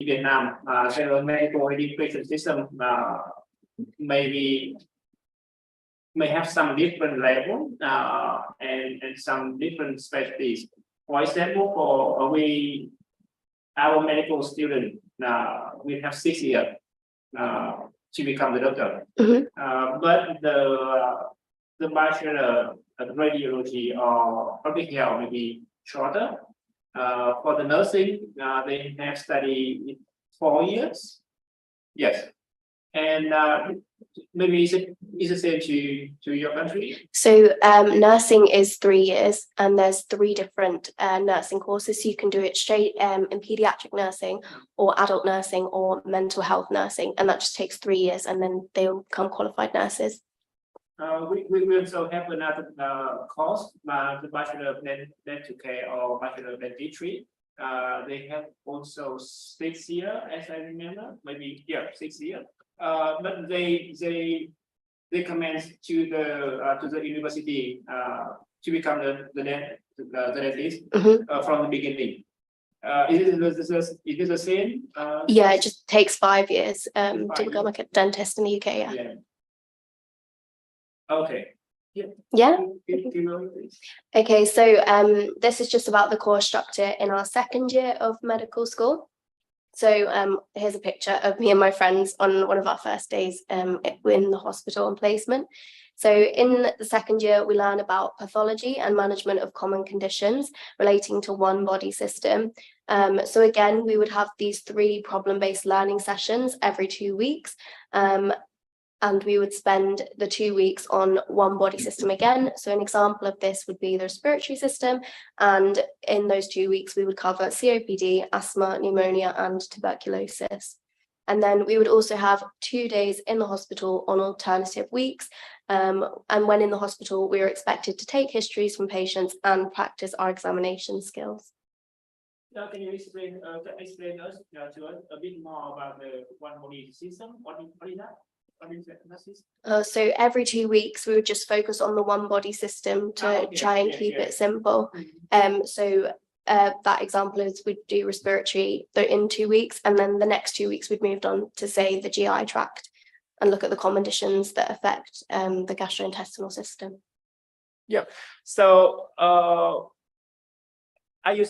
Vietnam, the medical education system may have some different level and some different specialties. For example, for our medical student, we have 6 years to become the doctor. But the bachelor of radiology or public health may be shorter. For the nursing, they have studied 4 years. Yes, and maybe is the same to your country? So nursing is 3 years, and there's 3 different nursing courses. So you can do it straight in pediatric nursing or adult nursing or mental health nursing, and that just takes 3 years, and then they will become qualified nurses. We also have another course, the Bachelor of Dental Care or Bachelor of Dentistry. They have also 6 years, as I remember, maybe 6 years. But they commence to the university to become the dentist from the beginning. Is it the same? Yeah, it just takes 5 years to become like a dentist in the UK. Yeah. Okay. Yeah. Please. Okay, so this is just about the course structure in our 2nd year of medical school. So here's a picture of me and my friends on one of our first days in the hospital and placement. So in the 2nd year, we learn about pathology and management of common conditions relating to one body system. So again, we would have these 3 problem-based learning sessions every 2 weeks. And we would spend the 2 weeks on one body system again. So an example of this would be the respiratory system. And in those 2 weeks, we would cover COPD, asthma, pneumonia, and tuberculosis. And then we would also have 2 days in the hospital on alternative weeks. And when in the hospital, we were expected to take histories from patients and practice our examination skills. Can you explain us a bit more about the one body system? What is that? So every 2 weeks we would just focus on the one body system to try and keep it simple. So that example is we'd do respiratory in 2 weeks, and then the next 2 weeks we'd moved on to say the GI tract and look at the common conditions that affect the gastrointestinal system. Yeah. So are you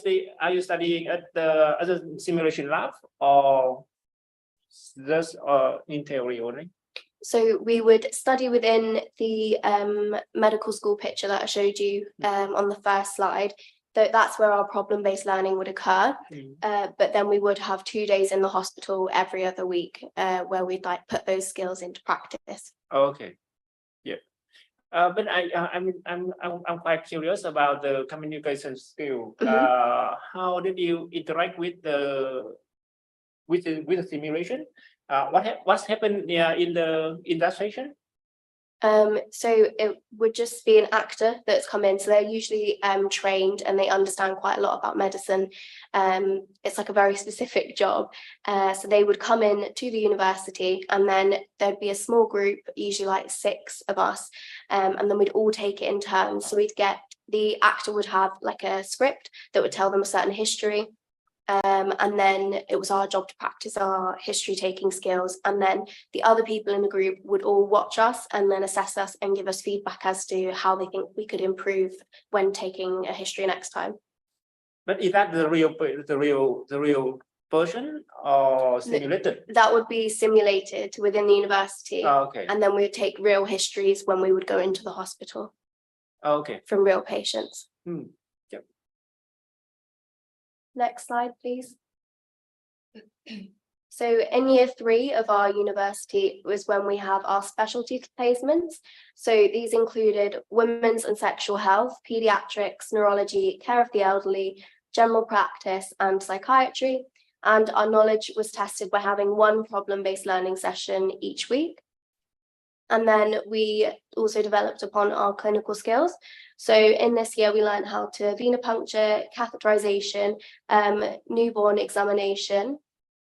studying at the other simulation lab or just in theory only? So we would study within the medical school picture that I showed you on the first slide. That's where our problem-based learning would occur. But then we would have 2 days in the hospital every other week where we'd like put those skills into practice. Okay. Yeah. But I'm quite curious about the communication skill. How did you interact with the simulation? What's happened in that session? So it would just be an actor that's come in. So they're usually trained and they understand quite a lot about medicine. It's like a very specific job. So they would come in to the university, and then there'd be a small group, usually like 6 of us, and then we'd all take it in turns. So the actor would have like a script that would tell them a certain history. And then it was our job to practice our history taking skills, and then the other people in the group would all watch us and then assess us and give us feedback as to how they think we could improve when taking a history next time. But is that the real person or simulated? That would be simulated within the university. Okay. And then we would take real histories when we would go into the hospital. Okay. From real patients. Yep. Next slide, please. So in year 3 of our university was when we have our specialty placements. So these included women's and sexual health, pediatrics, neurology, care of the elderly, general practice, and psychiatry. And our knowledge was tested by having one problem-based learning session each week. And then we also developed upon our clinical skills. So in this year, we learned how to venipuncture, catheterization, newborn examination,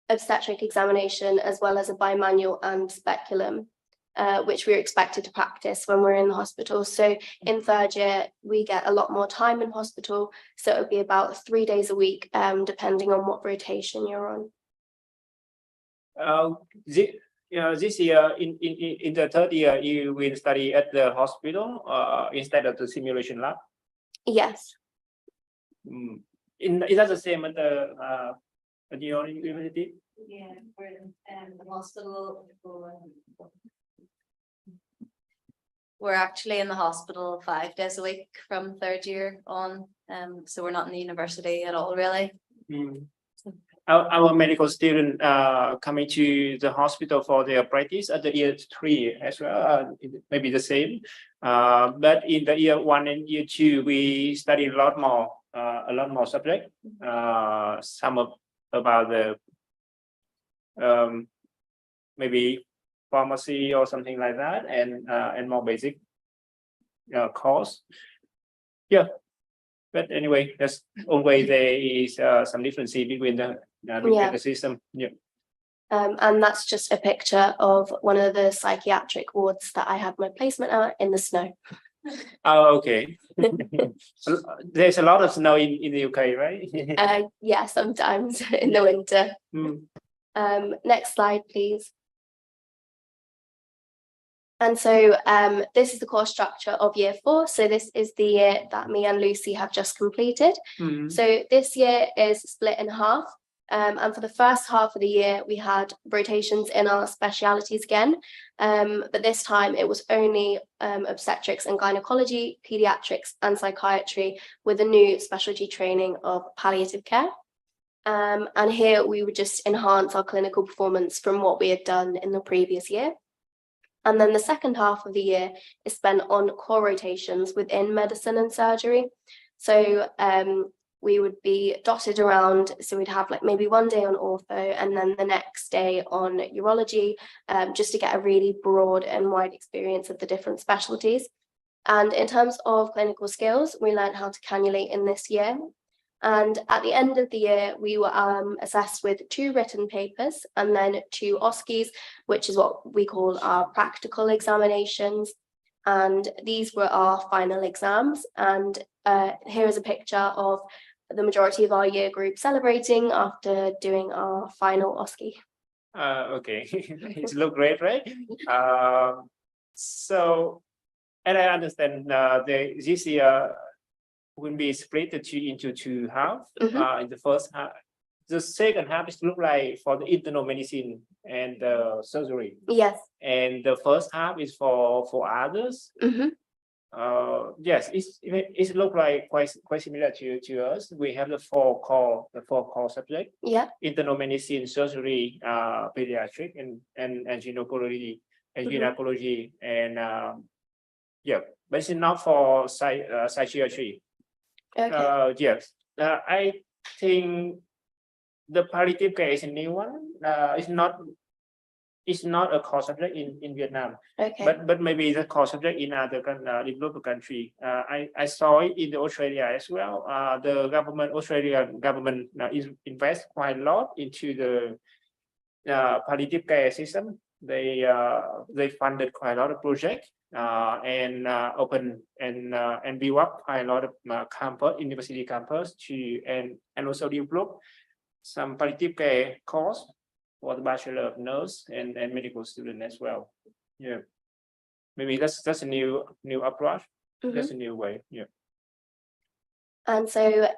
obstetric examination, as well as a bimanual and speculum, which we were expected to practice when we're in the hospital. So in 3rd year, we get a lot more time in hospital. So it would be about 3 days a week, depending on what rotation you're on. This year in the third year, you will study at the hospital instead of the simulation lab. Yes. Is that the same at your university? Yeah, we're in the hospital. We're actually in the hospital 5 days a week from third year on. So we're not in the university at all, really. Our medical student coming to the hospital for their practice at the year 3 as well, maybe the same. But in the year 1 and year 2, we study a lot more subject. Some about the maybe pharmacy or something like that, and more basic course. Yeah. But anyway, there's always there is some difference between the system. Yeah. And that's just a picture of one of the psychiatric wards that I had my placement at in the snow. Oh, okay. There's a lot of snow in the UK, right? Yeah, sometimes in the winter. Next slide, please. And so this is the course structure of year 4. So this is the year that me and Lucy have just completed. So this year is split in half. And for the first half of the year, we had rotations in our specialities again. But this time it was only obstetrics and gynecology, pediatrics and psychiatry with a new specialty training of palliative care. And here we would just enhance our clinical performance from what we had done in the previous year. And then the second half of the year is spent on core rotations within medicine and surgery. So we would be dotted around. So we'd have like maybe one day on ortho and then the next day on urology, just to get a really broad and wide experience of the different specialties. And in terms of clinical skills, we learned how to cannulate in this year. And at the end of the year, we were assessed with 2 written papers and then 2 OSCEs, which is what we call our practical examinations. And these were our final exams. And here is a picture of the majority of our year group celebrating after doing our final OSCE. Okay, it looks great, right? So, and I understand this year will be split into 2 halves. In the first half, the second half is look like for the internal medicine and surgery. Yes. And the first half is for others. Yes, it look like quite similar to us. We have the 4 core subject. Yeah. Internal medicine, surgery, pediatric, and gynecology, and yeah, but it's not for psychiatry. Okay. Yes, I think the palliative care is a new one. It's not a core subject in Vietnam. Okay. But maybe the core subject in other developed country. I saw it in Australia as well. The Australian government invest quite a lot into the palliative care system. They funded quite a lot of projects. And open and build up quite a lot of university campus and also develop some palliative care course for the Bachelor of Nurse and medical student as well. Yeah, maybe that's a new approach. That's a new way. Yeah. And so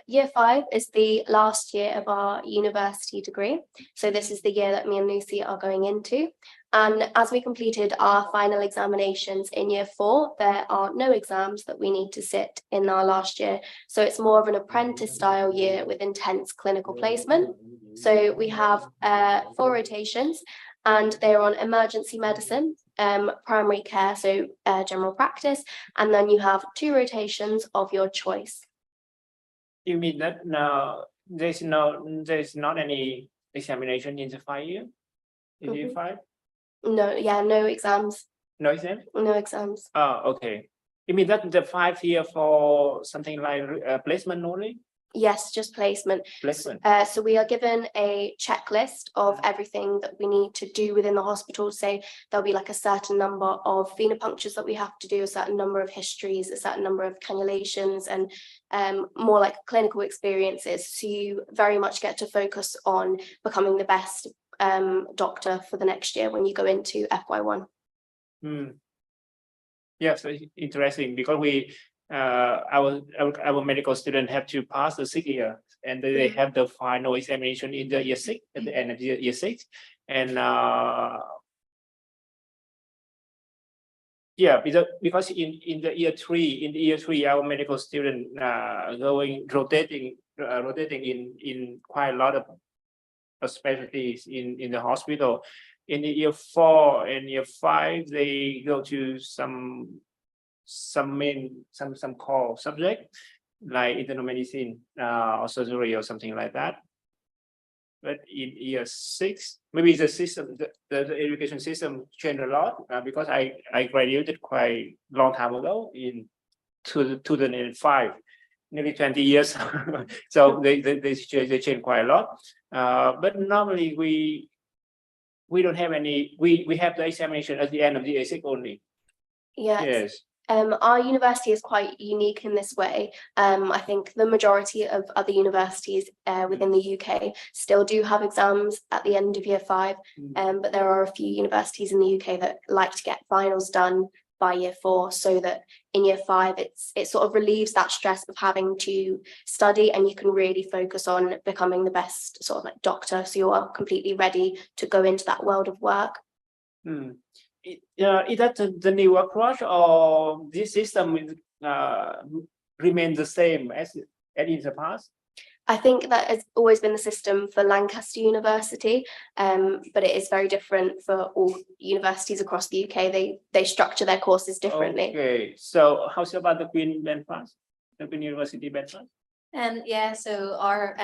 year 5 is the last year of our university degree. So this is the year that me and Lucy are going into. And as we completed our final examinations in year 4, there are no exams that we need to sit in our last year. So it's more of an apprentice style year with intense clinical placement. So we have 4 rotations and they're on emergency medicine, primary care, so general practice, and then you have 2 rotations of your choice. You mean that now there's not any examination in the 5 year? In year 5? No, yeah, no exams. No exam? No exams. Oh, okay. You mean that the 5 year for something like placement only? Yes, just placement. Placement. So we are given a checklist of everything that we need to do within the hospital. Say there'll be like a certain number of venipunctures that we have to do, a certain number of histories, a certain number of cannulations, and more like clinical experiences. So you very much get to focus on becoming the best doctor for the next year when you go into FY1. Yes, it's interesting because our medical students have to pass the 6 year and they have the final examination in the year 6 at the end of year 6 and yeah, because in the year 3 our medical student rotating in quite a lot of specialties in the hospital. In the year 4 and year 5 they go to some core subject like internal medicine or surgery or something like that. But in year 6, maybe the system, the education system changed a lot because I graduated quite long time ago in 2005, nearly 20 years. So they change quite a lot. But normally we don't have any. We have the examination at the end of the year 6 only. Yes. Our university is quite unique in this way. I think the majority of other universities within the UK still do have exams at the end of year 5, but there are a few universities in the UK that like to get finals done by year 4, so that in year 5 it sort of relieves that stress of having to study and you can really focus on becoming the best sort of like doctor, so you are completely ready to go into that world of work. Is that the new approach or this system remains the same as in the past? I think that has always been the system for Lancaster University, but it is very different for all universities across the UK. They structure their courses differently. Okay, so how's about the Queen Belfast, the Queen University Belfast? Yeah, so our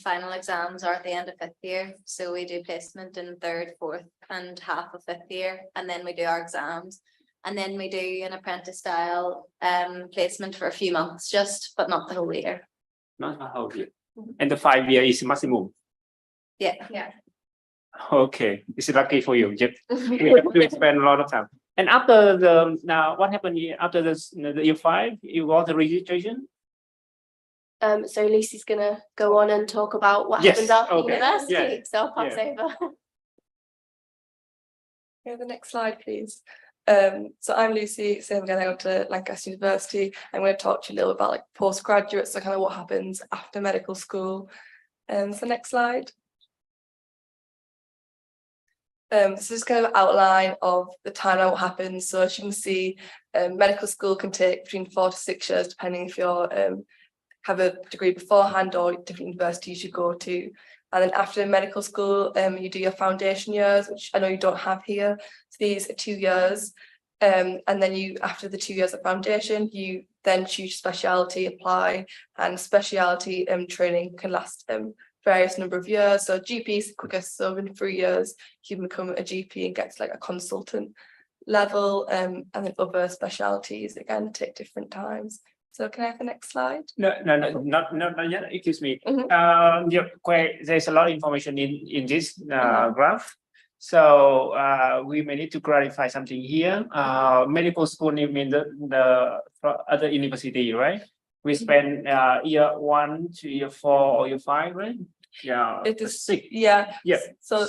final exams are at the end of 5th year. So we do placement in 3rd, 4th and half of 5th year, and then we do our exams. And then we do an apprentice style placement for a few months just, but not the whole year. Not the whole year. And the 5 year is maximum. Yeah. Okay, it's lucky for you. You have to spend a lot of time. And after what happened after the year 5? You got the registration. So Lucy's gonna go on and talk about what happens after university. So I'll pass over. Yeah, the next slide, please. So I'm Lucy, same again, I go to Lancaster University. I'm going to talk to you a little about like postgraduate, so kind of what happens after medical school. So next slide. This is kind of an outline of the timeline, what happens. So as you can see, medical school can take between 4 to 6 years, depending if you're have a degree beforehand or different universities you go to. And then after medical school, you do your foundation years, which I know you don't have here. So these are 2 years. And then after the 2 years of foundation, you then choose specialty, apply, and specialty training can last various number of years. So GP is the quickest, so in 3 years, you can become a GP and get to like a consultant level. And then other specialties, again, take different times. So can I have the next slide? No, not yet. Excuse me. There's a lot of information in this graph. So we may need to clarify something here. Medical school, you mean the other university, right? We spend year 1 to year 4 or year 5, right? Yeah. It is 6. Yeah. Yeah. So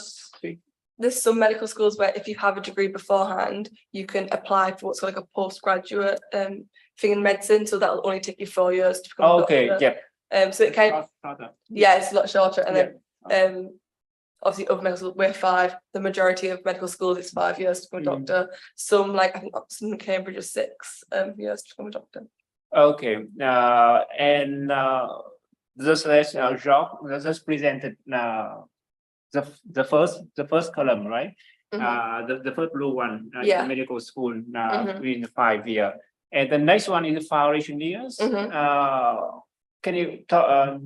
there's some medical schools where if you have a degree beforehand, you can apply for what's called like a postgraduate thing in medicine. So that'll only take you 4 years to become a doctor. So it kind of it's a lot shorter. And then obviously other medical schools, we're 5. The majority of medical schools it's 5 years to become a doctor. Some like I think Oxford and Cambridge are 6 years to become a doctor. Okay. And this Jacques just presented the first column, right? The first blue one, the medical school in the 5 year, and the next one is the foundation years. Can you tell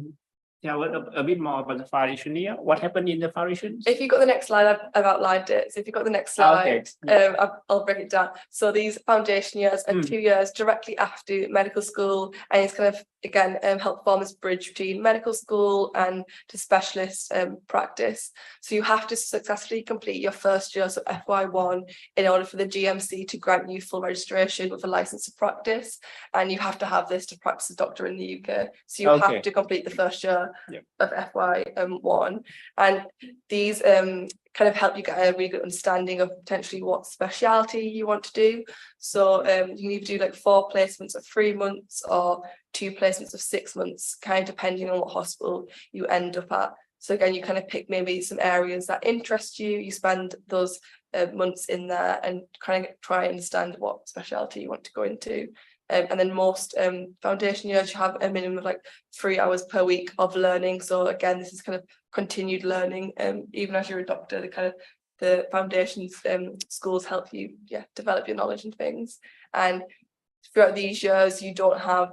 a bit more about the foundation year? What happened in the foundation? If you've got the next slide, I've outlined it. So if you've got the next slide, I'll break it down. So these foundation years are 2 years directly after medical school, and it's kind of again help form this bridge between medical school and to specialist practice. So you have to successfully complete your first year, so FY1, in order for the GMC to grant you full registration with a license of practice, and you have to have this to practice as a doctor in the UK. So you have to complete the first year of FY1, and these kind of help you get a really good understanding of potentially what specialty you want to do. So you can either do like 4 placements of 3 months or 2 placements of 6 months, kind of depending on what hospital you end up at. So again, you kind of pick maybe some areas that interest you, you spend those months in there and kind of try and understand what specialty you want to go into. And then most foundation years, you have a minimum of like 3 hours per week of learning. So again, this is kind of continued learning. Even as you're a doctor, the foundations schools help you develop your knowledge and things. And throughout these years, you don't have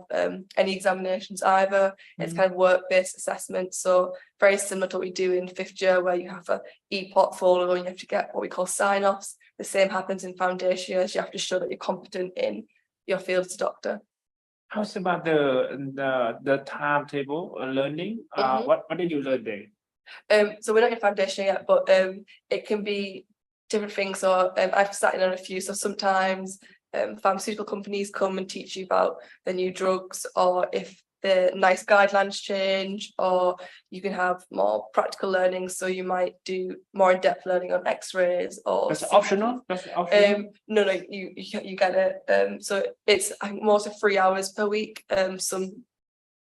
any examinations either. It's kind of work-based assessment. So very similar to what we do in 5th year, where you have a e-portfolio and you have to get what we call sign-offs. The same happens in foundation years. You have to show that you're competent in your field as a doctor. How's about the timetable learning? What did you learn there? So we're not in foundation yet, but it can be different things. So I've sat in on a few. So sometimes pharmaceutical companies come and teach you about the new drugs, or if the NICE guidelines change, or you can have more practical learning. So you might do more in-depth learning on X-rays or. That's optional. That's optional. No, you get it. So it's, I think, most of 3 hours per week. Some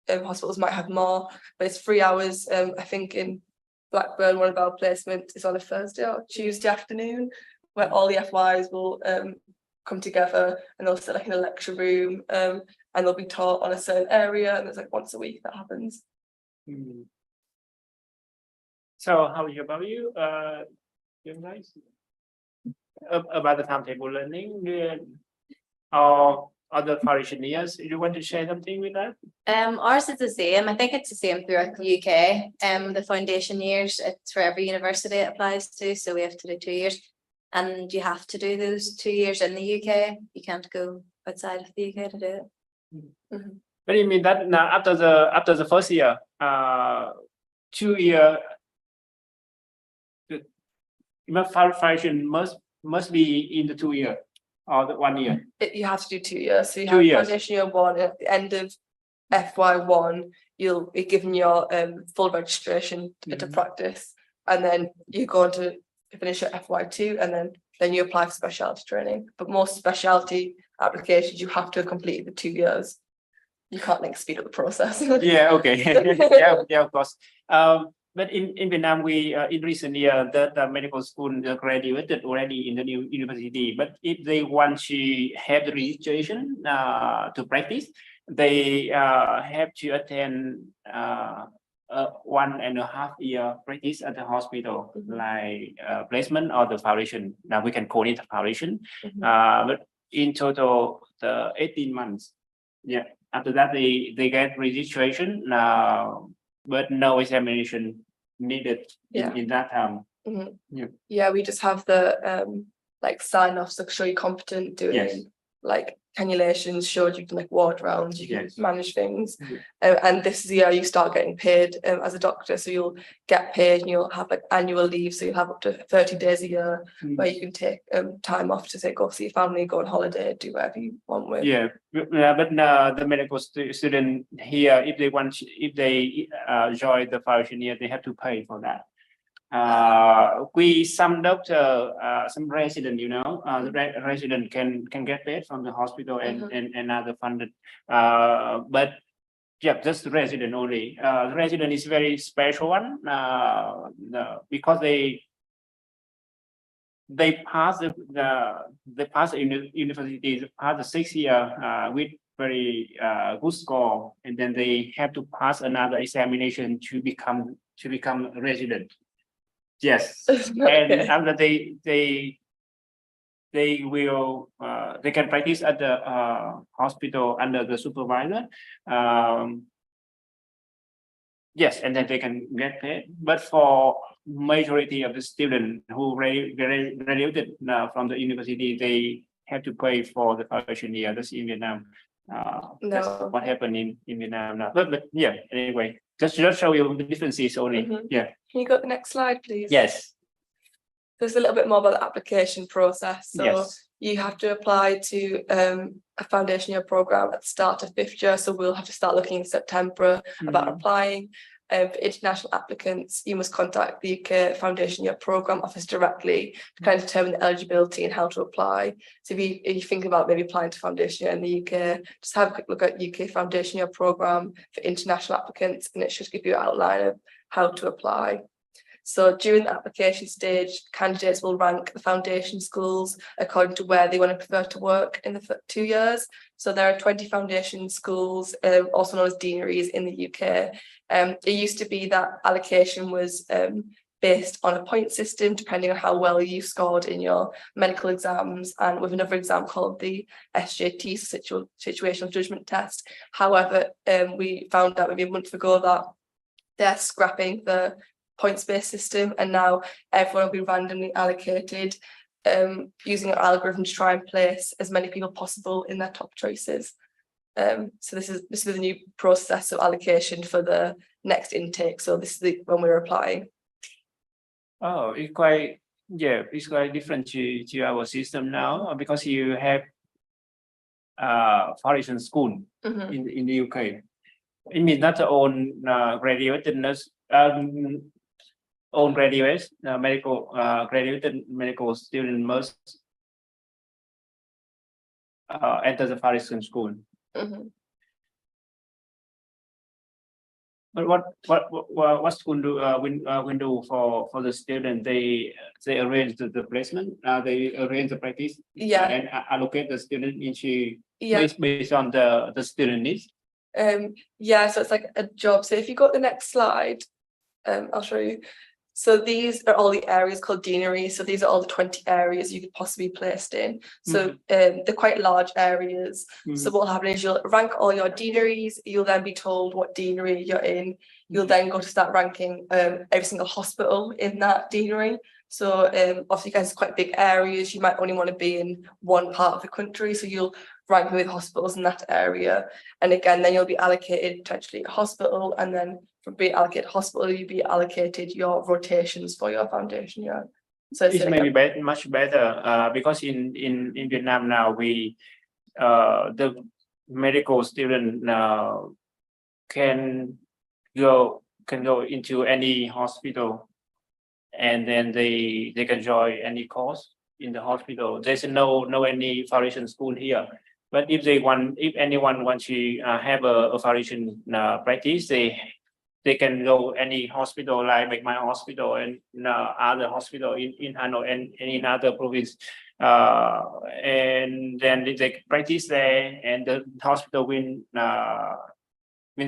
hospitals might have more, but it's 3 hours. I think in Blackburn, one of our placements is on a Thursday or Tuesday afternoon, where all the FYs will come together and they'll sit like in a lecture room, and they'll be taught on a certain area, and there's like once a week that happens. So how about you guys? About the timetable learning, or other foundation years, you want to share something with that? Ours is the same. I think it's the same throughout the UK. The foundation years, it's for every university it applies to, so we have to do 2 years. And you have to do those 2 years in the UK. You can't go outside of the UK to do it. But you mean that now after the first year, 2 year, the foundation must be in the 2 year or the 1 year. You have to do 2 years. So you 2 have years. foundation year 1, and at the end of FY1, you'll be given your full registration to practice, and then you go on to finish your FY2, and then you apply for specialty training. But most specialty applications, you have to complete the 2 years. You can't like speed up the process. Yeah, okay. yeah, of course. But in Vietnam, we in recent year the medical school graduated already in the new university. But if they want to have the registration to practice, they have to attend 1.5 year practice at the hospital, like placement or the foundation. Now we can call it a foundation. But in total, the 18 months. Yeah. After that, they get registration, but no examination needed in that time. Yeah, we just have the like sign-offs to show you're competent doing like cannulations, showed you can like ward rounds, you can manage things. And this is the year you start getting paid as a doctor. So you'll get paid and you'll have like annual leave. So you'll have up to 30 days a year where you can take time off to say go see your family, go on holiday, do whatever you want with. Yeah, but the medical student here, if they join the foundation year, they have to pay for that. Some doctor, some resident, the resident can get paid from the hospital and other funded, but yeah, just the resident only. The resident is very special one, because they pass university, pass the 6 year with very good score, and then they have to pass another examination to become a resident. Yes, and after they will they can practice at the hospital under the supervisor. Yes, and then they can get paid. But for majority of the students who graduated from the university, they have to pay for the foundation year. That's in Vietnam. That's what happened in Vietnam now. But yeah, anyway, just show you the differences only. Yeah. Can you go to the next slide, please? Yes. There's a little bit more about the application process. So Yes. you have to apply to a foundation year program at the start of 5th year. So we'll have to start looking in September about applying. For international applicants, you must contact the UK Foundation Year Programme Office directly to kind of determine the eligibility and how to apply. So if you think about maybe applying to Foundation Year in the UK, just have a quick look at UK Foundation Year Programme for international applicants, and it should give you an outline of how to apply. So during the application stage, candidates will rank the foundation schools according to where they want to prefer to work in the 2 years. So there are 20 foundation schools, also known as deaneries in the UK. It used to be that allocation was based on a point system, depending on how well you scored in your medical exams, and with another exam called the SJT, Situational Judgment Test. However, we found out maybe a month ago that they're scrapping the points-based system, and now everyone will be randomly allocated using an algorithm to try and place as many people possible in their top choices. So this is the new process of allocation for the next intake. So this is when we're applying. Oh, it's quite, yeah, it's quite different to our system now, because you have foundation school in the UK. It means not own graduated nurse, own graduates, medical graduated medical student must enter the foundation school. But what school do when do for the student? They arrange the placement. They arrange the practice. Yeah. And allocate the student into Yeah. based on the student needs. Yeah, so it's like a job. So if you go to the next slide, I'll show you. So these are all the areas called deaneries. So these are all the 20 areas you could possibly be placed in. So they're quite large areas. So what will happen is you'll rank all your deaneries. You'll then be told what deanery you're in. You'll then go to start ranking every single hospital in that deanery. So obviously, guys, it's quite big areas. You might only want to be in one part of the country. So you'll rank with hospitals in that area. And again, then you'll be allocated potentially a hospital, and then from being allocated hospital, you'll be allocated your rotations for your foundation year. So It's maybe much better because in Vietnam now we the medical student can go into any hospital, and then they can join any course in the hospital. There's no any foundation school here. But if anyone wants to have a foundation practice, they can go any hospital like my hospital and other hospital in Hanoi and in other province, and then they practice there, and the hospital will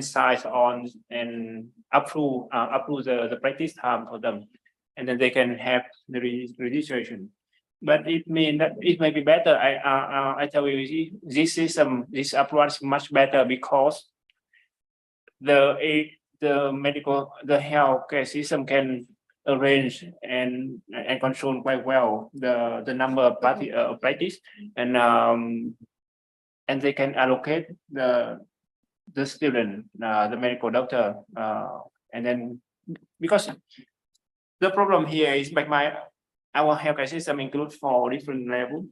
size on and approve the practice time for them, and then they can have the registration. But it means that it may be better. I tell you, this system, this approach is much better because the healthcare system can arrange and control quite well the number of practice, and they can allocate the student, the medical doctor, and then because the problem here is our healthcare system includes 4 different levels.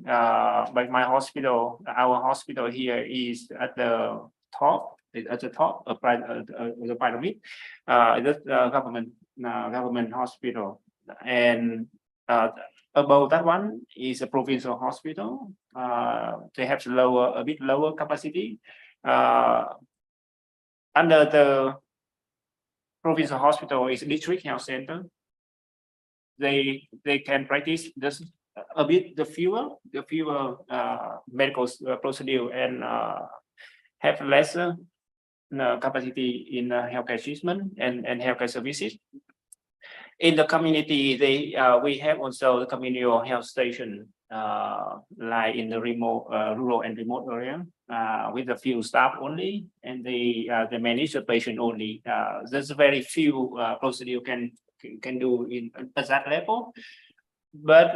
But our hospital here is at the top. At the top of the pyramid, the government hospital, and above that one is a provincial hospital. They have a bit lower capacity. Under the provincial hospital is district health center. They can practice this a bit the fewer medical procedure and have lesser capacity in healthcare treatment and healthcare services. In the community, we have also the community health station, like in the remote, rural and remote area, with a few staff only, and they manage the patient only. There's very few procedure can do at that level, but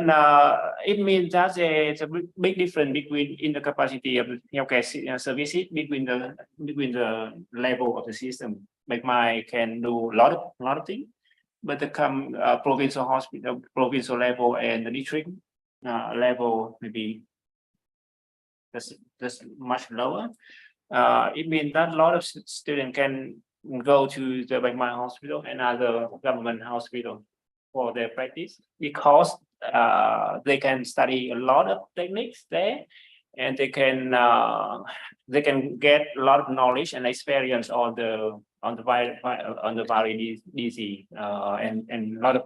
it means that it's a big difference in the capacity of the healthcare services between the level of the system. Like mine can do a lot of things, but the provincial hospital, provincial level, and the district level maybe that's much lower. It means that a lot of students go to the Bangma Hospital and other government hospital for their practice because they can study a lot of techniques there, and they can get a lot of knowledge and experience on the virus disease and a lot of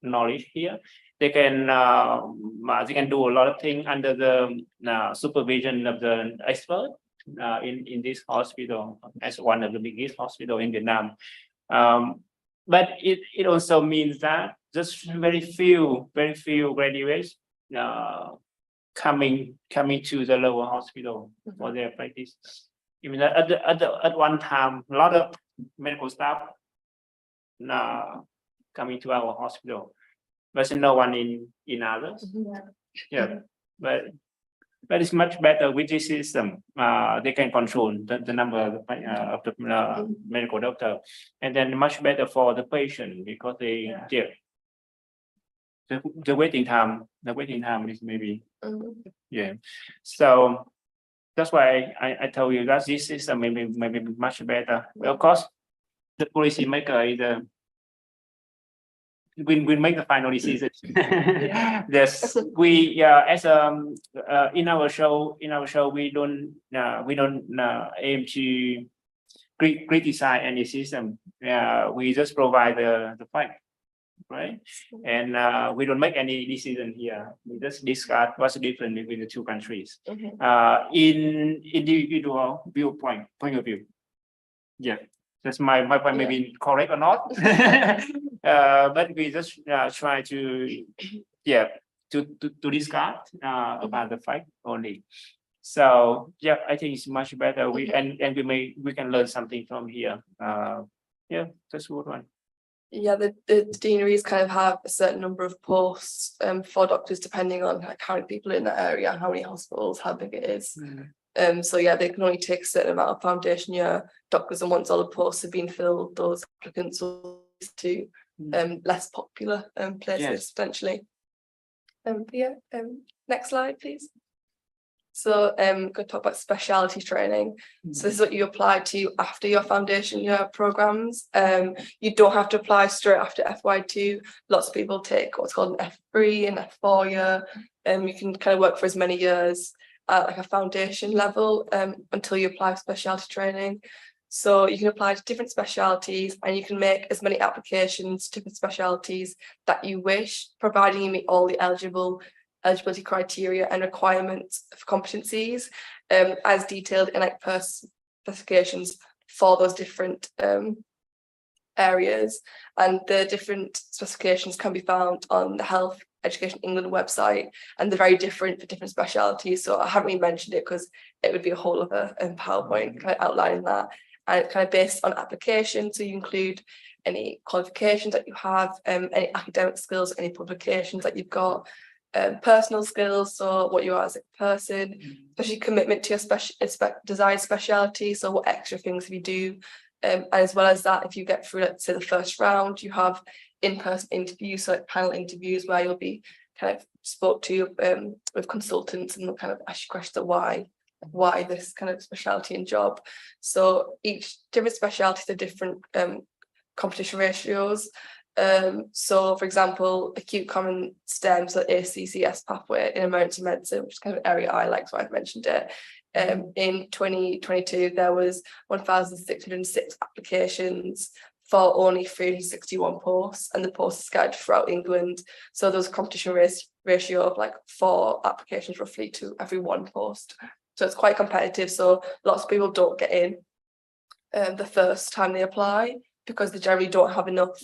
knowledge here. They can do a lot of things under the supervision of the expert in this hospital as one of the biggest hospital in Vietnam. But it also means that just very few graduates coming to the lower hospital for their practice. Even at one time, a lot of medical staff coming to our hospital, but no one in others. Yeah, but it's much better with this system. They can control the number of the medical doctor, and then much better for the patient because the waiting time is maybe So that's why I told you that this system maybe much better. Well, of course, the policy maker is we make the final decision. Yes, we as in our show we don't aim to criticize any system. We just provide the fact, right? And we don't make any decision here. We just discuss what's the difference between the two countries in individual point of view. Yeah. That's my point, maybe correct or not. But we just try to discuss about the fact only. So yeah, I think it's much better. We can learn something from here. That's a good one. Yeah, the deaneries kind of have a certain number of posts for doctors depending on like how many people in that area, how many hospitals, how big it is. So yeah, they can only take a certain amount of foundation year doctors, and once all the posts have been filled, those applicants will to less popular places potentially. Next slide, please. So going to talk about specialty training. So this is what you apply to after your foundation year programs. You don't have to apply straight after FY2. Lots of people take what's called an F3 and F4 year. You can kind of work for as many years at like a foundation level until you apply for specialty training. So you can apply to different specialties and you can make as many applications to different specialties that you wish, providing you meet all the eligibility criteria and requirements of competencies as detailed in like specifications for those different areas. And the different specifications can be found on the Health Education England website, and they're very different for different specialties. So I haven't even mentioned it because it would be a whole other PowerPoint kind of outlining that. And it's kind of based on application. So you include any qualifications that you have, any academic skills, any publications that you've got, personal skills, so what you are as a person, especially commitment to your desired specialty. So what extra things if you do, and as well as that, if you get through, let's say, the first round, you have in-person interviews, so like panel interviews where you'll be kind of spoke to with consultants and they'll kind of ask you questions of why this kind of specialty and job. So each different specialties have different competition ratios. So for example, acute common STEM, so ACCS pathway in emergency medicine, which is kind of an area I like, so I've mentioned it. In 2022, there was 1,606 applications for only 361 posts, and the posts are scattered throughout England. So there was a competition ratio of like 4 applications roughly to every 1 post. So it's quite competitive. So lots of people don't get in the first time they apply because they generally don't have enough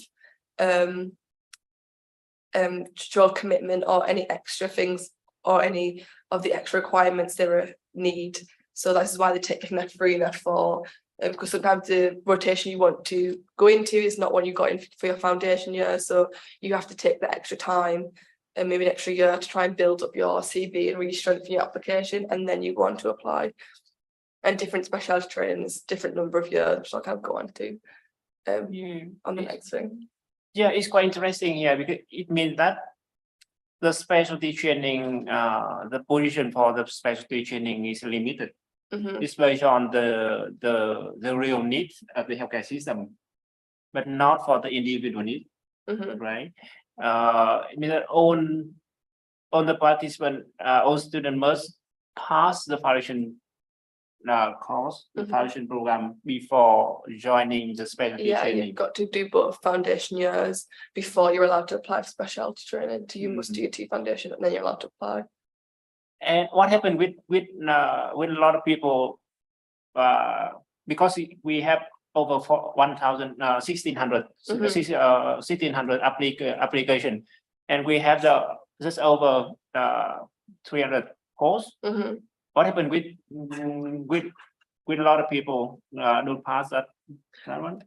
show commitment or any extra things or any of the extra requirements they need. So that's why they take an F3 and F4, because sometimes the rotation you want to go into is not what you got in for your foundation year. So you have to take the extra time and maybe an extra year to try and build up your CV and really strengthen your application, and then you go on to apply. And different specialty trainings, different number of years, which I'll kind of go on to on the next thing. Yeah, it's quite interesting here because it means that the specialty training, the position for the specialty training is limited. Mhm, It's based on the real needs of the healthcare system, but not for the individual needs, mhm. right? I mean, all the participant, all student must pass the foundation course, the Mhm. foundation program before joining the specialty Yeah, training. you've got to do both foundation years before you're allowed to apply for specialty training. So you must do your two foundation and then you're allowed to apply. And what happened with a lot of people, because we have over 1,000, 1,600, Mhm. 1,600 application, and we have just over 300 posts. Mhm. What happened with a lot of people don't pass that one?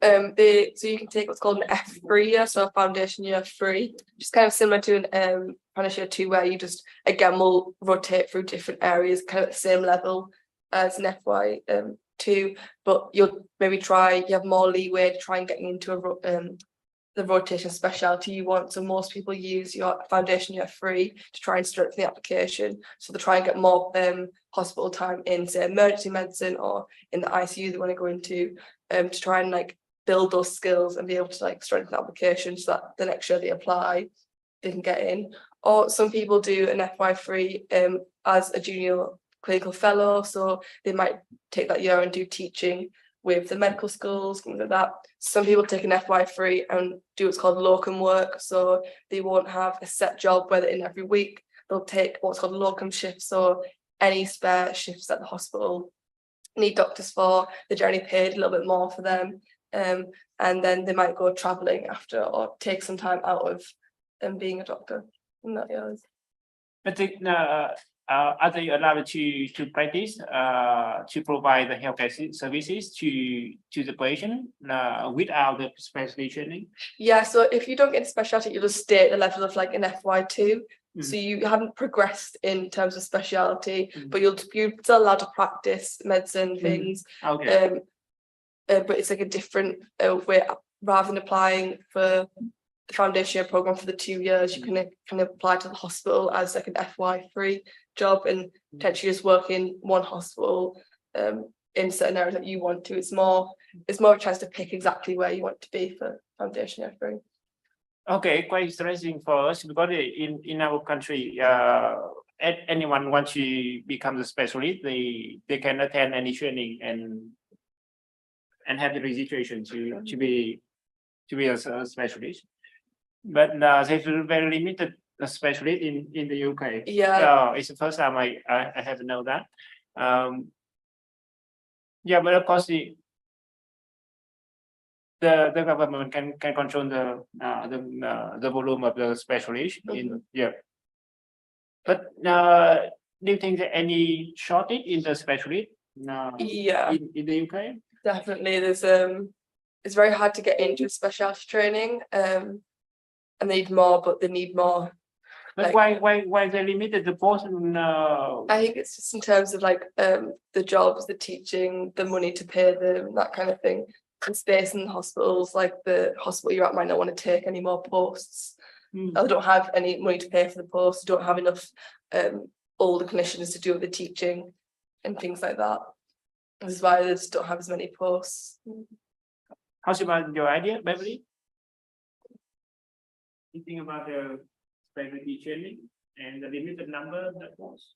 So you can take what's called an F3 year, so a foundation year 3, just kind of similar to an foundation year 2, where you just again will rotate through different areas, kind of at the same level as an FY 2, but you'll maybe you have more leeway to try and get into the rotation specialty you want. So most people use your foundation year 3 to try and strengthen the application. So they try and get more hospital time in, say, emergency medicine or in the ICU they want to go into, to try and like build those skills and be able to like strengthen the application so that the next year they apply, they can get in. Or some people do an FY3 as a junior clinical fellow, so they might take that year and do teaching with the medical schools, things like that. Some people take an FY3 and do what's called locum work, so they won't have a set job where they're in every week. They'll take what's called locum shifts, so any spare shifts that the hospital need doctors for, they're generally paid a little bit more for them, and then they might go travelling after or take some time out of being a doctor in that years. But are they allowed to practice to provide the healthcare services to the patient without the specialty training? Yeah, so if you don't get a specialty, you'll just stay at the level of like an FY2. So you haven't progressed in terms of specialty, but you're still allowed to practice medicine things. Okay. But it's like a different way. Rather than applying for the foundation year program for the 2 years, you can apply to the hospital as like an FY3 job and potentially just work in one hospital in certain areas that you want to. It's more a chance to pick exactly where you want to be for foundation year 3. Okay, quite interesting for us because in our country, anyone wants to become the specialist, they can attend any training and have the registration to be a specialist. But they feel very limited specialist in the UK. Yeah. It's the first time I have to know that. Yeah, but of course the government can control the volume of the specialists in But do you think that any shortage in the specialist Yeah, in the UK? definitely. There's it's very hard to get into specialty training, and they need more, but they need more. But Like- why they limited the portion? I think it's just in terms of like the jobs, the teaching, the money to pay them, that kind of thing. And space in the hospitals, like the hospital you're at might not want to take any more posts. Or don't have any money to pay for the posts, don't have enough older clinicians to do the teaching and things like that. This is why they just don't have as many posts. How's about your idea, Beverly? You think about the specialty training and the limited number that was?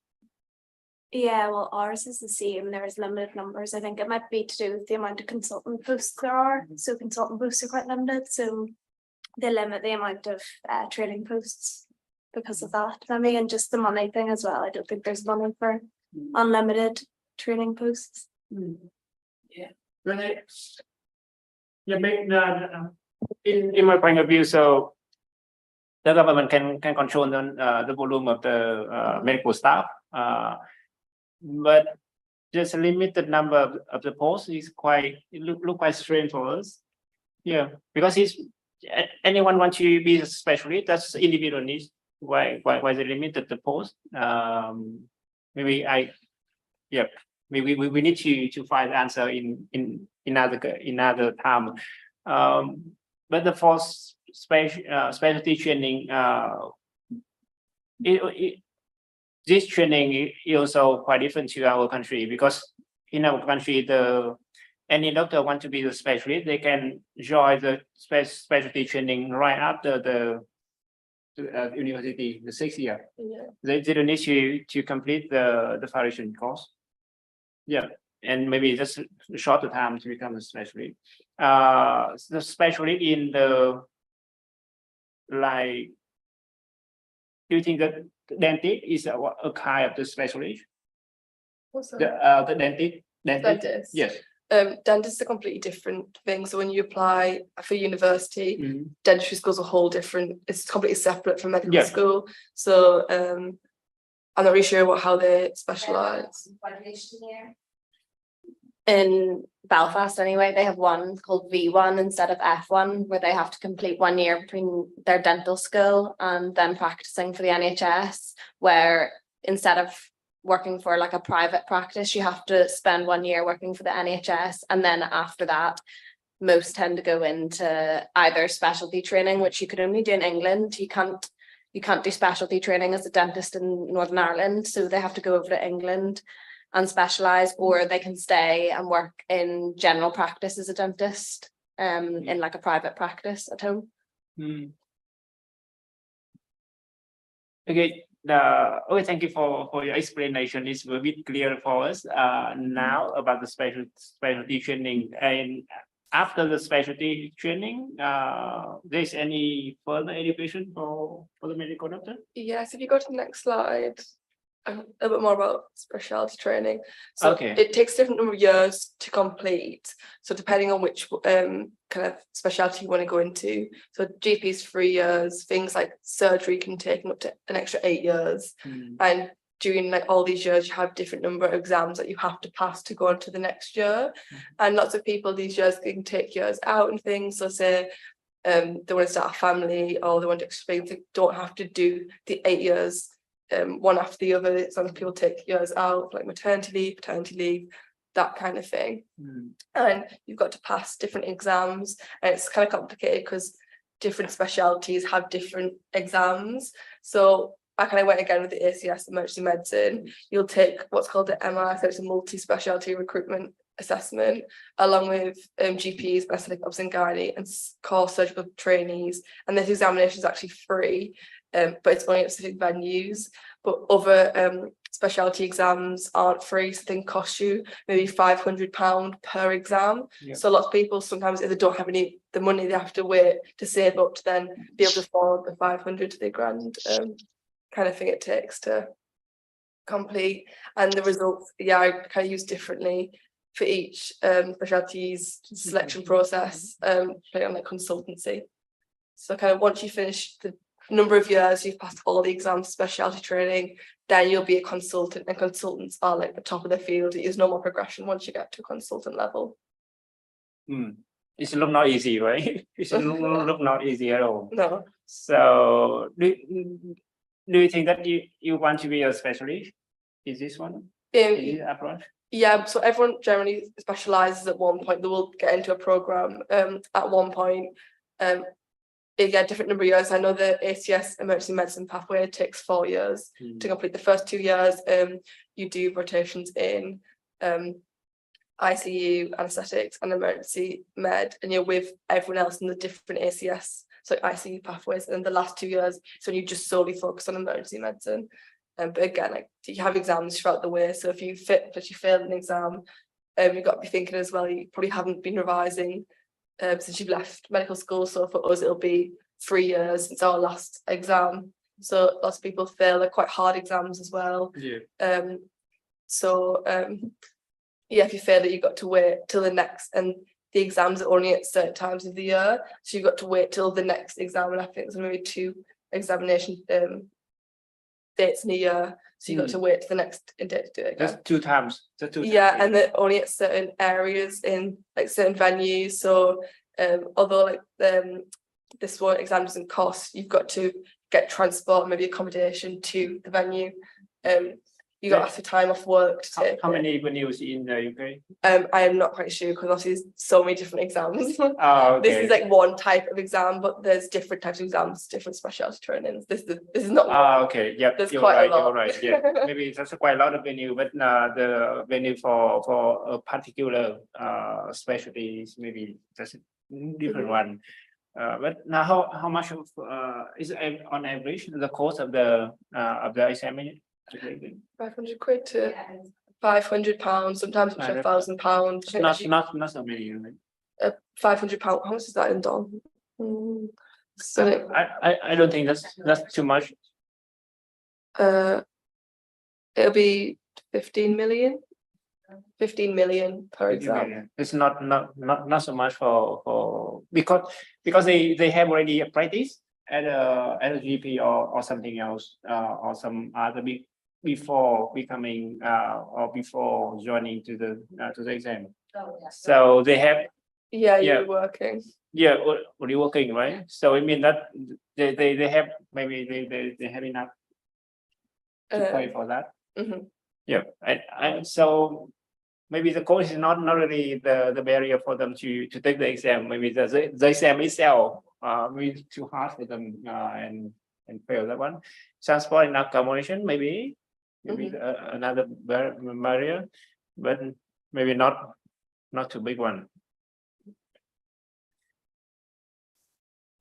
Yeah, well, ours is the same. There's limited numbers. I think it might be to do with the amount of consultant posts there are. So consultant posts are quite limited. So they limit the amount of training posts because of that. I mean, and just the money thing as well. I don't think there's money for unlimited training posts. Right. Yeah, in my point of view, so the government can control the volume of the medical staff, but just a limited number of the posts is look quite strange for us. Yeah, because anyone want to be a specialist, that's individual needs. Why they limited the post? Maybe maybe we need to find answer in another time. But the first specialty training, this training is also quite different to our country because in our country, any doctor want to be the specialist, they can join the specialty training right after the university, the 6th year. Yeah. They don't need to complete the foundation course. Yeah, and maybe just a shorter time to become a specialist. The specialist in the like, do you think that dentist is a kind of the specialist? What's that? The dentist? Dentist. Yes. Dentist is a completely different thing. So when you apply for university, Mhm. dentistry school's a whole different, it's completely separate from medical Yeah. school. So I'm not really sure how they specialise. In Belfast anyway, they have one called V1 instead of F1, where they have to complete 1 year between their dental school and then practicing for the NHS, where instead of working for like a private practice, you have to spend 1 year working for the NHS, and then after that most tend to go into either specialty training, which you can only do in England. You can't do specialty training as a dentist in Northern Ireland, so they have to go over to England and specialise, or they can stay and work in general practice as a dentist in like a private practice at home. Okay. Okay, thank you for your explanation. It's a bit clear for us now about the specialty training. And after the specialty training, there's any further education for the medical doctor? Yes, if you go to the next slide, a little bit more about specialty training. So Okay. it takes a different number of years to complete. So depending on which kind of specialty you want to go into. So GP is 3 years, things like surgery can take up to an extra 8 years. And during like all these years, you have different number of exams that you have to pass to go on to the next year. And lots of people these years can take years out and things. So say they want to start a family or they want to experience, they don't have to do the 8 years one after the other. Some people take years out, like maternity leave, paternity leave, that kind of thing. And you've got to pass different exams, and it's kind of complicated because different specialties have different exams. So I kind of went again with the ACS emergency medicine. You'll take what's called the MI, so it's a multi-specialty recruitment assessment, along with GPs, anaesthetic obs and gynae, and core surgical trainees. And this examination is actually free, but it's only at specific venues. But other specialty exams aren't free, so they can cost you maybe £500 per exam. Yeah. So lots of people sometimes, if they don't have the money, they have to wait to save up to then be able to afford the 500 to the grand kind of thing it takes to complete. And the results, yeah, I kind of use differently for each specialty's selection process, depending on like consultancy. So kind of once you finish the number of years you've passed all the exams, specialty training, then you'll be a consultant, and consultants are like the top of the field. There's no more progression once you get to consultant level. It's not easy, right? It's look not easy at all. No. So do you think that you want to be a specialist? Is this one? Is this approach? Yeah, so everyone generally specialises at one point. They will get into a programme at one point. Yeah, different number of years. I know the ACS emergency medicine pathway takes 4 years to complete. The first 2 years, you do rotations in ICU, anaesthetics, and emergency med, and you're with everyone else in the different ACS, so ICU pathways. And the last 2 years, so you just solely focus on emergency medicine. But again, like you have exams throughout the way. So if you fail an exam, you've got to be thinking as well. You probably haven't been revising since you've left medical school. So for us, it'll be 3 years since our last exam. So lots of people fail. They're quite hard exams as well. Yeah. Yeah, if you fail it, you've got to wait till the next, and the exams are only at certain times of the year. So you've got to wait till the next exam, and I think there's maybe 2 examination dates in a year. So you've got to wait till the next date to do it again. That's 2 times. Yeah, and they're only at certain areas in like certain venues. So although like this one exam doesn't cost, you've got to get transport, maybe accommodation to the venue. you got Yeah. asked for time off work to take How it. many venues in the UK? I am not quite sure because obviously there's so many different exams. Oh, okay. This is like one type of exam, but there's different types of exams, different specialty trainings. This is not one. Ah, okay, yep, There's you're quite a right, you're lot. right, yeah, maybe that's quite a lot of venue, but the venue for a particular specialty is maybe that's a different one. But now how much of is on average the cost of the exam? 500 quid to £500, sometimes up to £1,000. Not so many, right? £500. How much is that in dollars? So I don't think that's too much. it'll be 15 million. 15 million per exam. It's not so much for because they have already a practice at a GP or something else or some other big before becoming or before joining to the exam. So they have Yeah, Yeah. you're working. already working, right? So I mean that they have maybe they have enough to pay for that. Mhm. Yeah, and so maybe the course is not really the barrier for them to take the exam. Maybe the exam itself maybe too hard for them and fail that one. Transport and accommodation maybe another barrier, but maybe not too big one.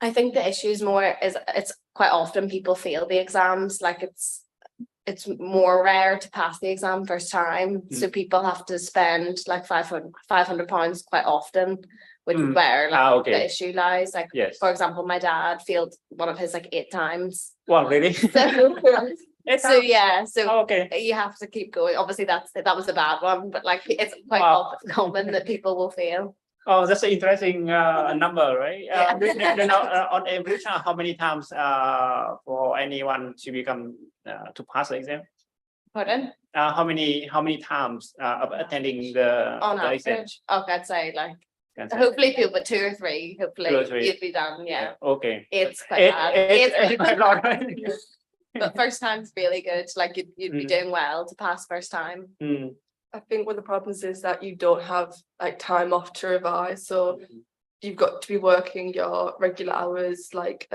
I think the issue is more is it's quite often people fail the exams, like it's more rare to pass the exam first time. So people have to spend like £500 quite often, which is where like Okay. the issue lies. Like Yes. for example, my dad failed one of his like 8 times. Well, really? So yeah, so Okay. you have to keep going. Obviously that was a bad one, but like it's quite Wow. common that people will fail. Oh, that's an interesting number, right? Yeah. Do you know on average how many times for anyone to become to pass the exam? Pardon? How many times of attending the exam? Average. Okay, I'd say like Can say. hopefully few, but 2 or 3. Hopefully 2 or 3. you'd be done. Yeah. Okay. It's quite bad. It's quite a lot, right? But first time's really good. Like you'd be doing well to pass first time. Mm. I think one of the problems is that you don't have like time off to revise. So you've got to be working your regular hours, like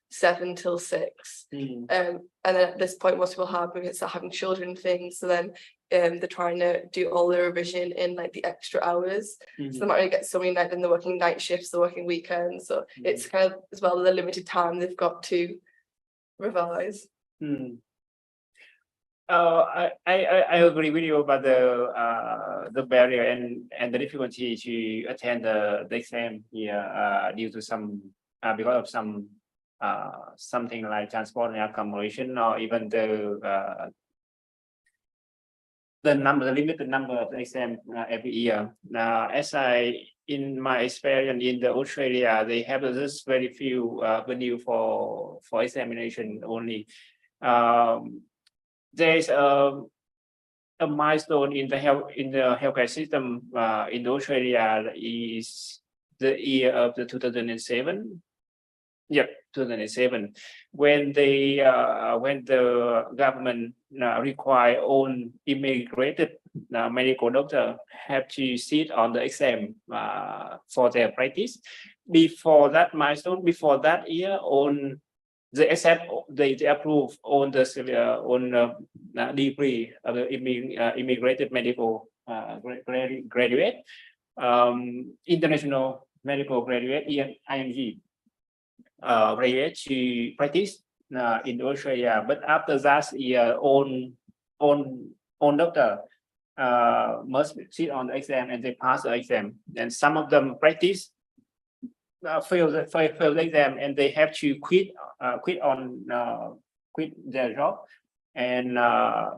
7 till 6. Mm. And then at this point, most people have maybe start having children and things. So then they're trying to do all their revision in like the extra hours. So they might only get so many nights, then they're working night shifts, they're working weekends. So it's kind of as well the limited time they've got to revise. Mm. I agree with you about the barrier and the difficulty to attend the exam here due to some because of some something like transport and accommodation or even the limited number of exam every year. As in my experience in the Australia, they have just very few venue for examination only. There is a milestone in the healthcare system in Australia is the year of the 2007. Yep, 2007, when the government require own immigrated medical doctor have to sit on the exam for their practice. Before that milestone, before that year, on they accept, they approve on the degree of the immigrated medical graduate, international medical graduate, IMG. Graduate to practice in Australia, but after that year, own doctor must sit on the exam and they pass the exam. And some of them practice fail the exam and they have to quit their job and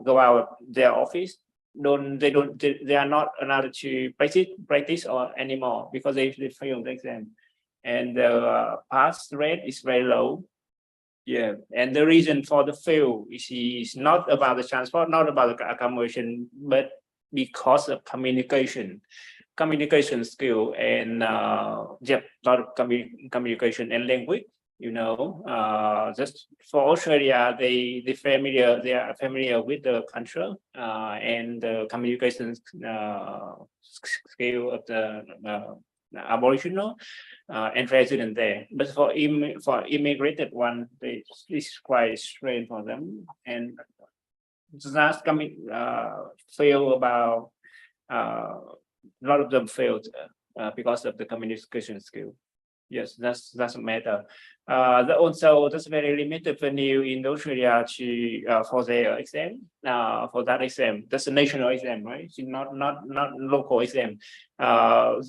go out their office. They are not allowed to practice or anymore because they failed the exam. And the pass rate is very low. Yeah, and the reason for the fail is not about the transport, not about the accommodation, but because of communication skill and lot of communication and language Just for Australia, they are familiar with the culture and the communication skill of the Aboriginal and resident there. But for immigrated one, it's quite strange for them, and just coming fail about a lot of them failed because of the communication skill. Yes, that's doesn't matter. Also, that's very limited venue in Australia to for their exam. For that exam, that's a national exam, right? It's not local exam.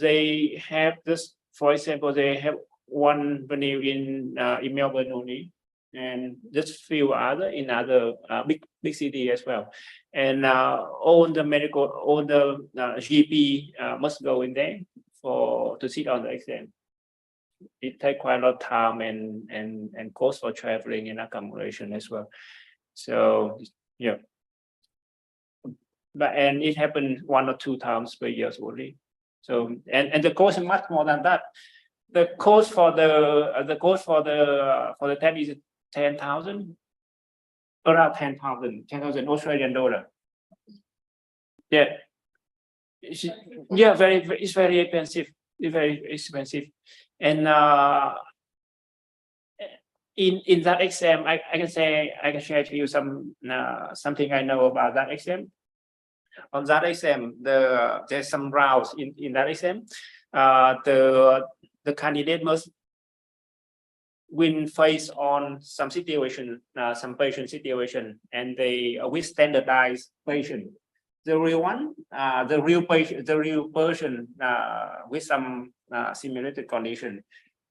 They have this, for example, they have one venue in Melbourne only, and just few other in other big city as well. And all the GP must go in there to sit on the exam. It takes quite a lot of time and cost for traveling and accommodation as well. So yeah, and it happened 1 or 2 times per year only. So and the cost is much more than that. The cost for the test is 10,000, around 10,000 Australian dollar. Yeah, it's very expensive. It's very expensive. And in that exam, I can share to you something I know about that exam. On that exam, there's some rounds in that exam. The candidate must win face on some situation, some patient situation, and they with standardized patient. The real one, the real person with some simulated condition,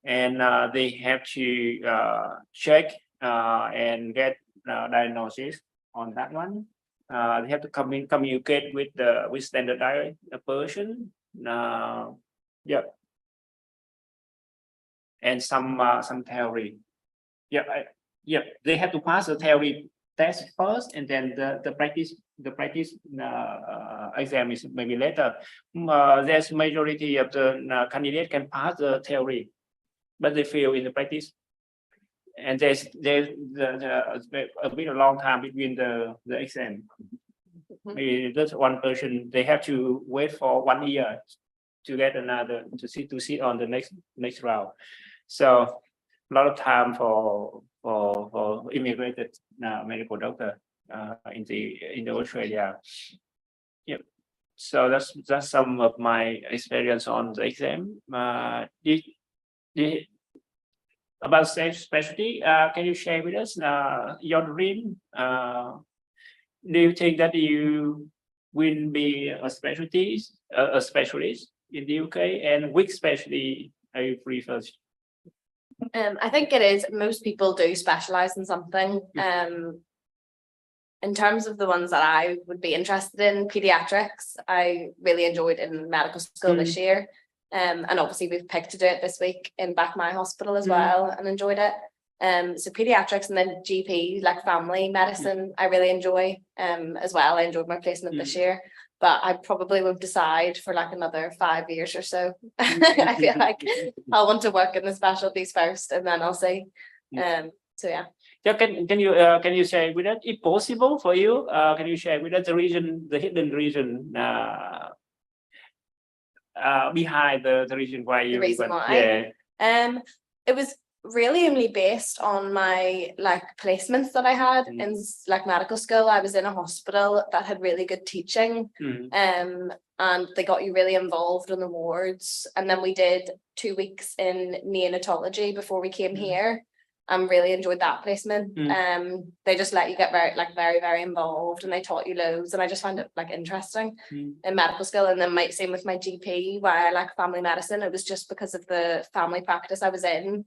and they have to check and get diagnosis on that one. They have to communicate with standardized person. Yeah, and some theory. Yeah, they have to pass the theory test first, and then the practice exam is maybe later. There's majority of the candidate can pass the theory, but they fail in the practice, and there's a bit of long time between the exam. Maybe just one person, they have to wait for 1 year to get another to sit on the next round. So a lot of time for immigrated medical doctor in the Australia. Yep. So that's some of my experience on the exam. About specialty, can you share with us your dream? Do you think that you will be a specialist in the UK, and which specialty are you prefer? I think it is. Most people do specialize in something. In terms of the ones that I would be interested in, pediatrics, I really enjoyed in medical school this year. And obviously we've picked to do it this week in Back My Hospital as well, and enjoyed it. So pediatrics, and then GP, like family medicine, I really enjoy as well. I enjoyed my placement this year, but I probably won't decide for like another 5 years or so. I feel like I'll want to work in the specialties first, and then I'll see. So yeah. Yeah, can you share with us, if possible for you? Can you share with us the hidden reason behind the reason why you? The reason why? Yeah. It was really only based on my like placements that I had in like medical school. I was in a hospital that had really good teaching, and they got you really involved in the wards. And then we did 2 weeks in neonatology before we came here. Really enjoyed that placement. They just let you get very involved, and they taught you loads, and I just found it like interesting in medical school. And then same with my GP, why I like family medicine. It was just because of the family practice I was in.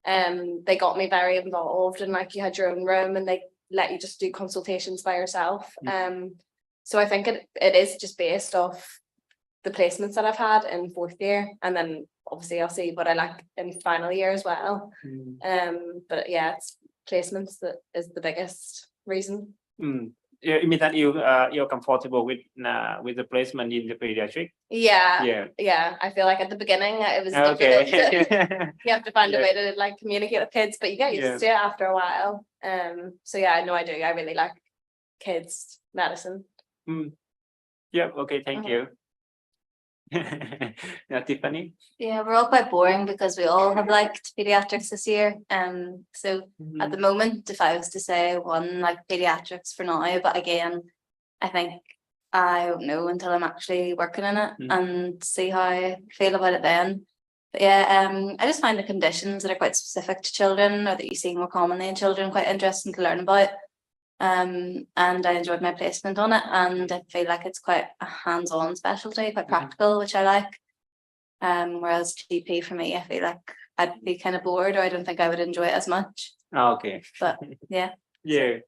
They got me very involved, and like you had your own room, and they let you just do consultations by yourself. So I think it is just based off the placements that I've had in 4th year, and then obviously I'll see what I like in final year as well. But yeah, it's placements that is the biggest reason. you mean that you're comfortable with the placement in the pediatric? Yeah, Yeah. I feel like at the beginning it was Okay. difficult you have to find a Yeah. way to like communicate with kids, but you get used to it after a while. So yeah, no, I do. I really like kids medicine. Yeah. Okay. Thank Mhm. you. Now, Tiffany. Yeah, we're all quite boring because we all have liked pediatrics this year. So at the moment, if I was to say one, like pediatrics for now, but again, I think I don't know until I'm actually working in it and see how I feel about it then. But yeah, I just find the conditions that are quite specific to children or that you see more commonly in children quite interesting to learn about. And I enjoyed my placement on it, and I feel like it's quite a hands-on specialty, quite practical, which I like. Whereas GP for me, I feel like I'd be kind of bored, or I don't think I would enjoy it as much. Okay. But yeah. Yeah.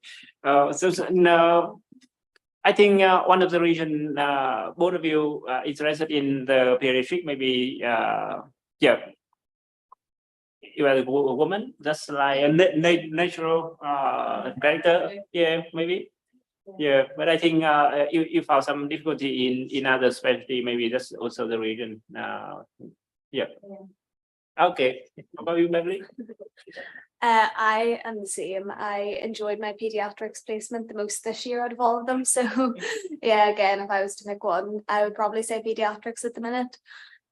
No, I think one of the reason both of you interested in the pediatric, maybe yeah, you are a woman, that's like a natural character. Yeah, maybe. Yeah, but I think you found some difficulty in other specialty. Maybe that's also the reason. Yeah. Okay. How about you, Beverly? I am the same. I enjoyed my pediatrics placement the most this year out of all of them. So yeah, again, if I was to pick one, I would probably say pediatrics at the minute.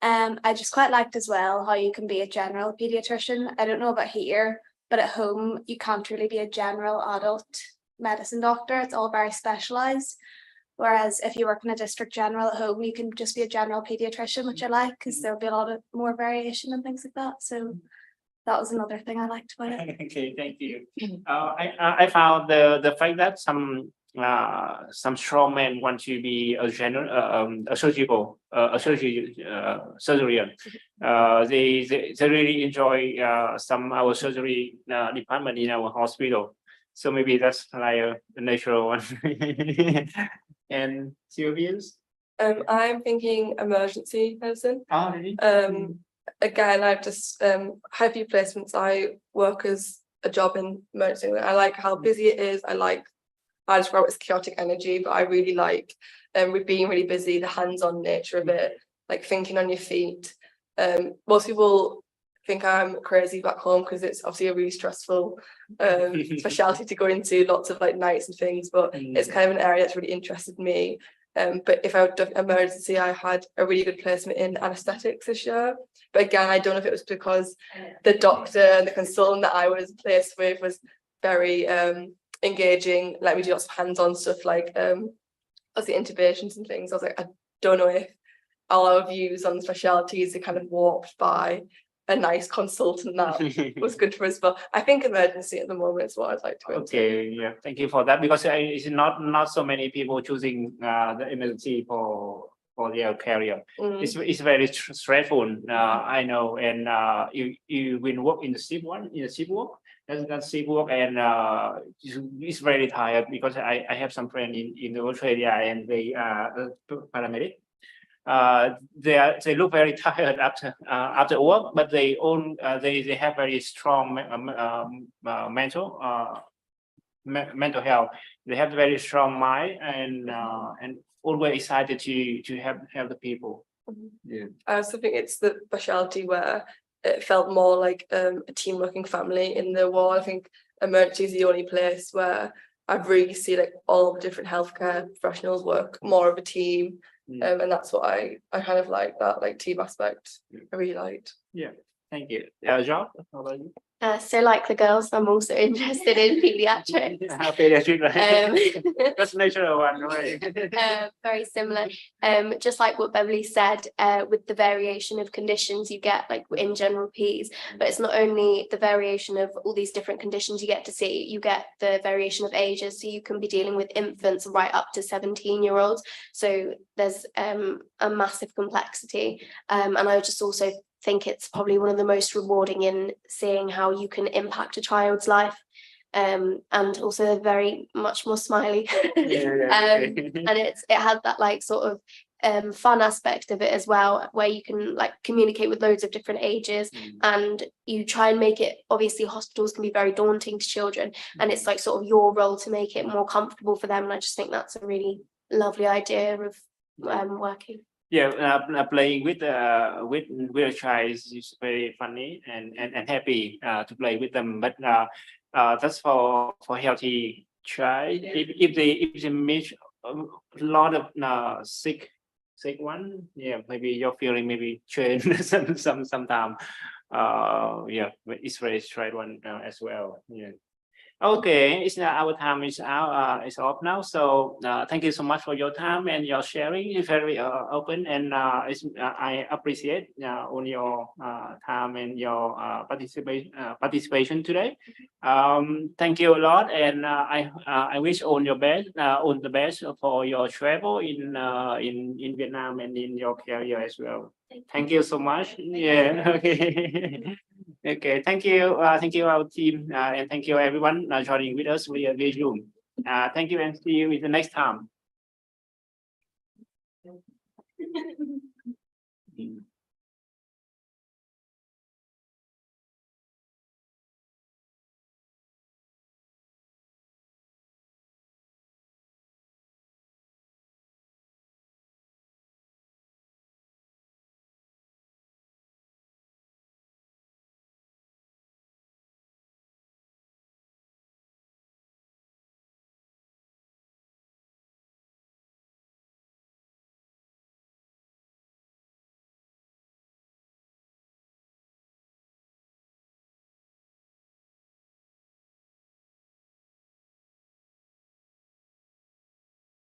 I just quite liked as well how you can be a general pediatrician. I don't know about here, but at home you can't really be a general adult medicine doctor. It's all very specialized. Whereas if you work in a district general at home, you can just be a general pediatrician, which I like because there'll be a lot of more variation and things like that. So that was another thing I liked about it. Okay, thank you. I found the fact that some strong men want to be a general a surgical surgeon. They really enjoy some our surgery department in our hospital. So maybe that's like a natural one. And Sylvia's? I'm thinking emergency medicine. Oh, really? Again, I've just had a few placements. I work as a job in emergency. I like how busy it is. I describe it as chaotic energy, but I really like with being really busy, the hands-on nature of it, like thinking on your feet. Most people think I'm crazy back home because it's obviously a really stressful specialty to go into, lots of like nights and things, but it's kind of an area that's really interested me. But if I would do emergency, I had a really good placement in anaesthetics this year. But again, I don't know if it was because the doctor and the consultant that I was placed with was very engaging, let me do lots of hands-on stuff like obviously intubations and things. I was like, I don't know if all our views on specialities are kind of warped by a nice consultant that was good for us. But I think emergency at the moment is what I'd like to go into. Okay, yeah, thank you for that, because it's not so many people choosing the emergency for their career. It's very stressful. I know, and you will work in the shift work. That's shift work, and it's very tired because I have some friends in Australia, and they are paramedic. They look very tired after work, but they have very strong mental health. They have very strong mind and always excited to help the people. Yeah. I also think it's the specialty where it felt more like a team working family in the ward. I think emergency is the only place where I've really seen like all the different healthcare professionals work more of a team. And that's what I kind of like, that like team aspect. I really liked. Yeah, thank you. Jean, how about you? So like the girls, I'm also interested in pediatrics. Pediatric, right? That's natural one, right? Very similar. Just like what Beverly said, with the variation of conditions you get like in general P's, but it's not only the variation of all these different conditions you get to see, you get the variation of ages. So you can be dealing with infants right up to 17-year-olds. So there's a massive complexity. And I just also think it's probably one of the most rewarding in seeing how you can impact a child's life, and also very much more smiley. And it has that like sort of fun aspect of it as well, where you can like communicate with loads of different ages, and you try and make it, obviously hospitals can be very daunting to children, and it's like sort of your role to make it more comfortable for them, and I just think that's a really lovely idea of working. Yeah, playing with a child is very funny and happy to play with them. But that's for healthy child. If they meet a lot of sick one, yeah, maybe your feeling maybe change sometime. Yeah, but it's very straight one as well. Yeah. Okay, it's now our time is out. It's off now. So thank you so much for your time and your sharing. It's very open, and I appreciate on your time and your participation today. Thank you a lot, and I wish all the best for your travel in Vietnam and in your career as well. Thank you so much. Yeah. Okay. Okay. Thank you. Thank you, our team, and thank you everyone joining with us via Zoom. Thank you, and see you in the next time.